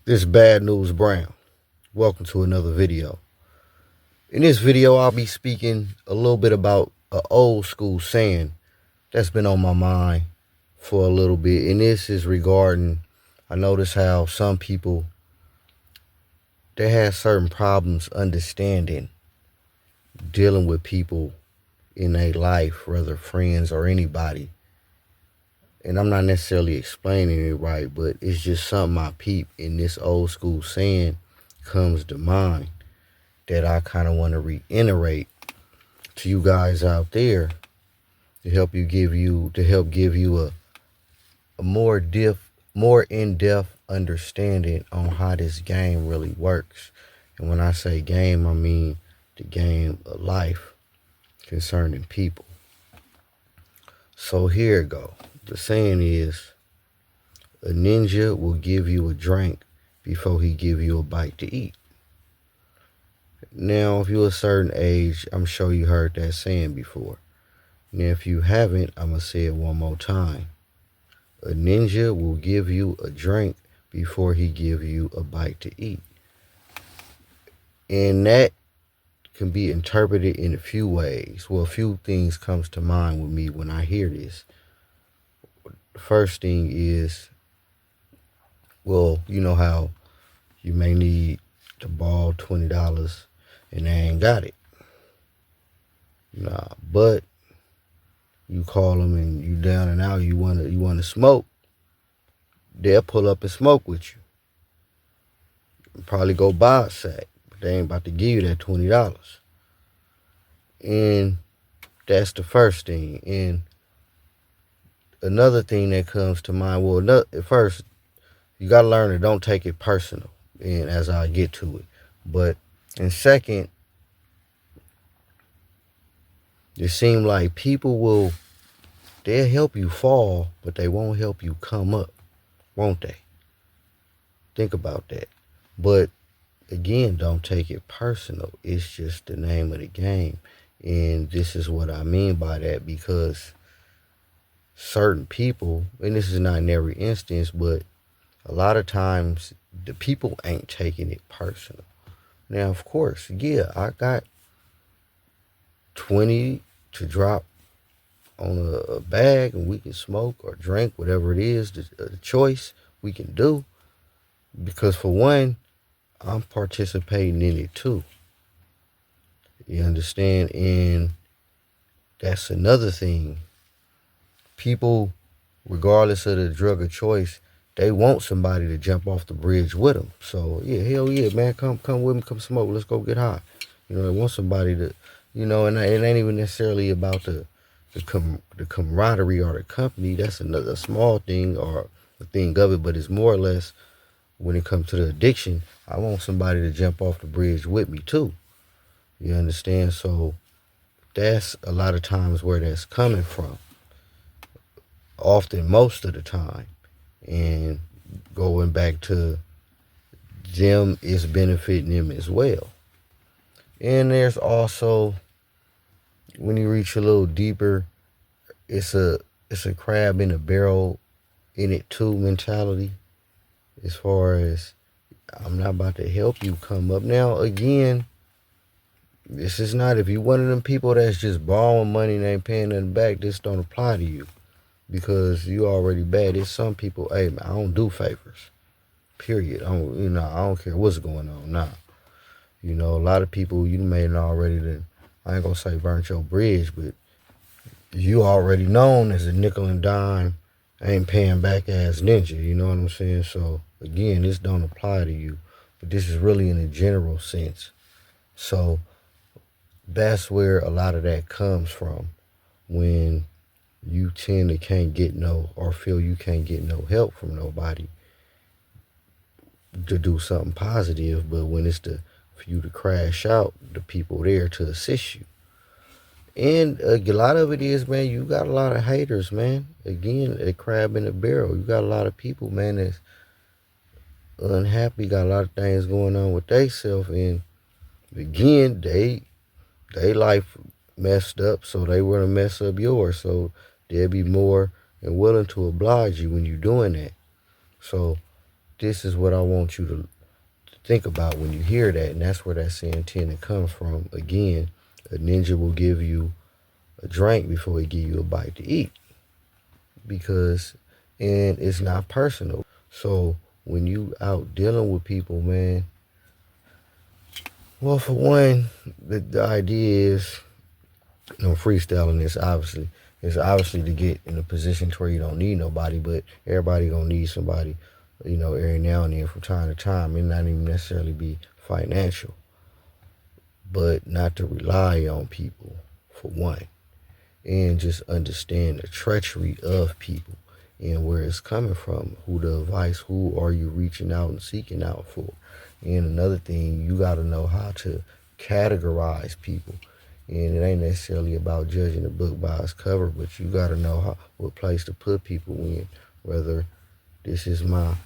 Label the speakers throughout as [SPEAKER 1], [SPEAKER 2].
[SPEAKER 1] This is Bad News Brown. Welcome to another video. In this video, I'll be speaking a little bit about an old school saying that's been on my mind for a little bit. And this is regarding, I notice how some people, they have certain problems understanding, dealing with people in their life, whether friends or anybody. And I'm not necessarily explaining it right, but it's just something I peep in this old school saying comes to mind that I kind of want to reiterate to you guys out there to help give you a more in-depth understanding on how this game really works. And when I say game, I mean the game of life concerning people. So here it go. The saying is, a ninja will give you a drink before he give you a bite to eat. Now, if you're a certain age, I'm sure you heard that saying before. Now, if you haven't, I'm going to say it one more time. A ninja will give you a drink before he give you a bite to eat. And that can be interpreted in a few ways. Well, a few things comes to mind with me when I hear this. The first thing is, well, you know how you may need to borrow $20 and they ain't got it. Nah, but you call them and you down and out, you wanna smoke, they'll pull up and smoke with you. Probably go buy a sack, but they ain't about to give you that $20. And that's the first thing. And another thing that comes to mind, well, at first, you gotta learn to don't take it personal, and as I get to it. But and second, it seems like people they'll help you fall, but they won't help you come up, won't they? Think about that. But again, don't take it personal. It's just the name of the game. And this is what I mean by that, because certain people, and this is not in every instance, but a lot of times the people ain't taking it personal. Now, of course, yeah, I got 20 to drop on a bag and we can smoke or drink, whatever it is, the choice we can do. Because for one, I'm participating in it too. You understand? And that's another thing. People, regardless of the drug of choice, they want somebody to jump off the bridge with them. So yeah, hell yeah, man, come with me, come smoke, let's go get high. You know, they want somebody to, and it ain't even necessarily about the camaraderie or the company. That's another small thing or a thing of it, but it's more or less when it comes to the addiction, I want somebody to jump off the bridge with me too. You understand? So that's a lot of times where that's coming from. Often, most of the time. And going back to them is benefiting them as well. And there's also, when you reach a little deeper, it's a crab in a barrel in it too mentality. As far as, I'm not about to help you come up. Now, again, this is not, if you're one of them people that's just borrowing money and ain't paying nothing back, this don't apply to you. Because you already bad. There's some people, hey, man, I don't do favors. Period. I don't care what's going on now. A lot of people, you made it already, that I ain't gonna say burnt your bridge, but you already known as a nickel and dime, ain't paying back ass ninja, you know what I'm saying? So again, this don't apply to you, but this is really in a general sense. So that's where a lot of that comes from, when you tend to can't get or feel you can't get no help from nobody to do something positive, but when it's for you to crash out, the people there to assist you. And a lot of it is, man, you got a lot of haters, man. Again, a crab in a barrel. You got a lot of people, man, that's unhappy, got a lot of things going on with theyself, and again, they life messed up, so they want to mess up yours. So they'll be more and willing to oblige you when you're doing that. So this is what I want you to think about when you hear that. And that's where that saying tend to come from. Again, a ninja will give you a drink before he give you a bite to eat. And it's not personal. So when you out dealing with people, man, well, for one, the idea is, freestyling this obviously. It's obviously to get in a position to where you don't need nobody, but everybody gonna need somebody, every now and then from time to time. It not even necessarily be financial, but not to rely on people, for one, and just understand the treachery of people and where it's coming from, who are you reaching out and seeking out for. And another thing, you got to know how to categorize people. And it ain't necessarily about judging a book by its cover, but you got to know what place to put people in, whether this is my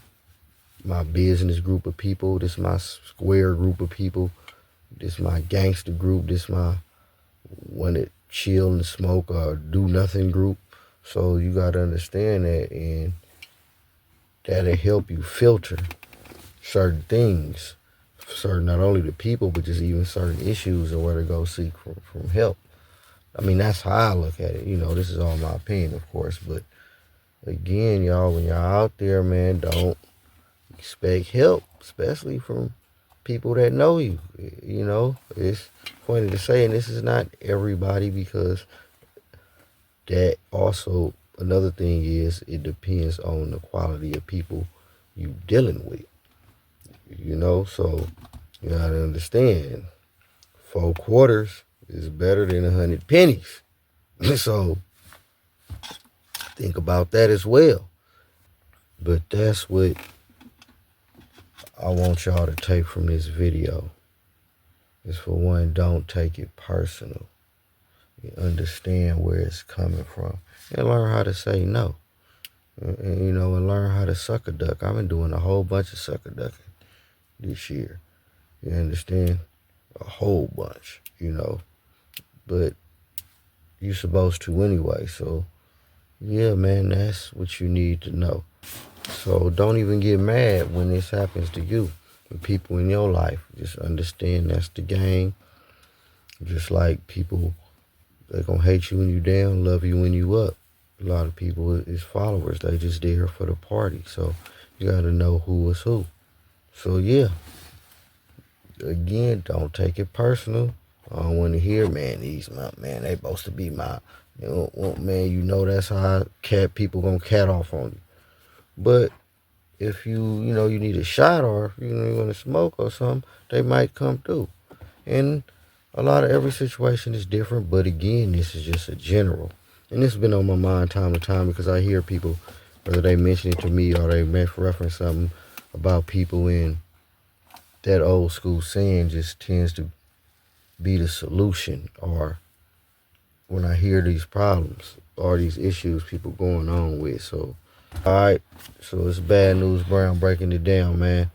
[SPEAKER 1] business group of people, this is my square group of people, this is my gangster group, this is my want to chill and smoke or do nothing group. So you got to understand that, and that'll help you filter certain things, not only the people, but just even certain issues or where to go seek from help. I mean, that's how I look at it. This is all my opinion, of course. But again, y'all, when y'all out there, man, don't expect help, especially from people that know you. It's funny to say, and this is not everybody, because that also, another thing is, it depends on the quality of people you dealing with. So you gotta understand, 4 quarters is better than 100 pennies. So think about that as well. But that's what I want y'all to take from this video. Is, for one, don't take it personal. You understand where it's coming from, and learn how to say no. And learn how to sucker duck. I've been doing a whole bunch of sucker ducking this year. You understand? A whole bunch, But you're supposed to anyway. So, yeah, man, that's what you need to know. So don't even get mad when this happens to you, with people in your life. Just understand that's the game. Just like people, they're going to hate you when you down, love you when you up. A lot of people is followers. They just there for the party. So you got to know who is who. So, yeah. Again, don't take it personal. I don't want to hear, man, they supposed to be my, man, that's how people gonna cat off on you. But if you need a shot, or you want to smoke or something, they might come through. And every situation is different, but again, this is just a general. And this has been on my mind time to time, because I hear people, whether they mention it to me or they reference something about people in that old school saying, just tends to be the solution, or when I hear these problems or these issues people going on with. So, all right, so it's Bad News Brown breaking it down, man.